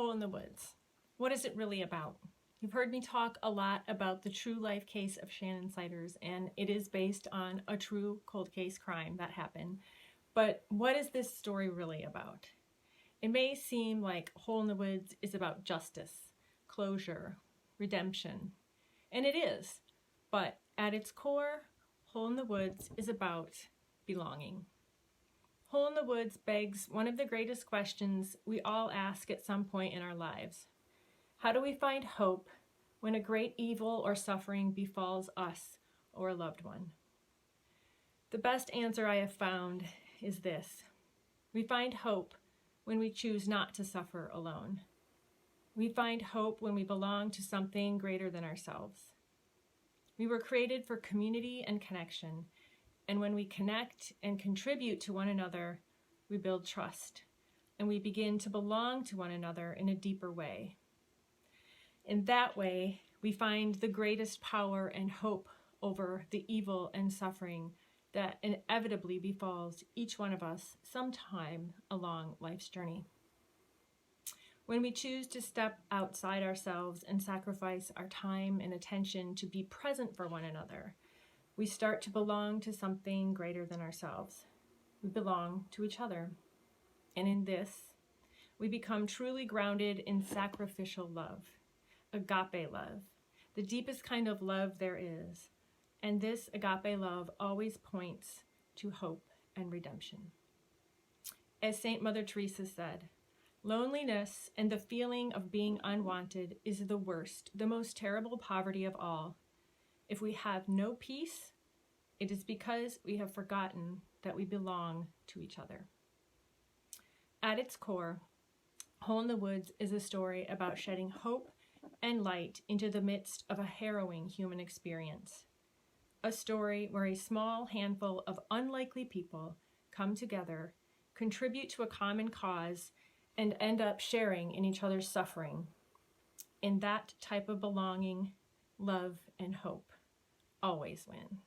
Hole in the Woods. What is it really about? You've heard me talk a lot about the true life case of Shannon Siders, and it is based on a true cold case crime that happened. But what is this story really about? It may seem like Hole in the Woods is about justice, closure, redemption, and it is. But at its core, Hole in the Woods is about belonging. Hole in the Woods begs one of the greatest questions we all ask at some point in our lives. How do we find hope when a great evil or suffering befalls us or a loved one? The best answer I have found is this. We find hope when we choose not to suffer alone. We find hope when we belong to something greater than ourselves. We were created for community and connection. And when we connect and contribute to one another, we build trust, and we begin to belong to one another in a deeper way. In that way, we find the greatest power and hope over the evil and suffering that inevitably befalls each one of us sometime along life's journey. When we choose to step outside ourselves and sacrifice our time and attention to be present for one another, we start to belong to something greater than ourselves. We belong to each other. And in this, we become truly grounded in sacrificial love, agape love, the deepest kind of love there is. And this agape love always points to hope and redemption. As Saint Mother Teresa said, loneliness and the feeling of being unwanted is the worst, the most terrible poverty of all. If we have no peace, it is because we have forgotten that we belong to each other. At its core, Hole in the Woods is a story about shedding hope and light into the midst of a harrowing human experience. A story where a small handful of unlikely people come together, contribute to a common cause, and end up sharing in each other's suffering. In that type of belonging, love and hope always win.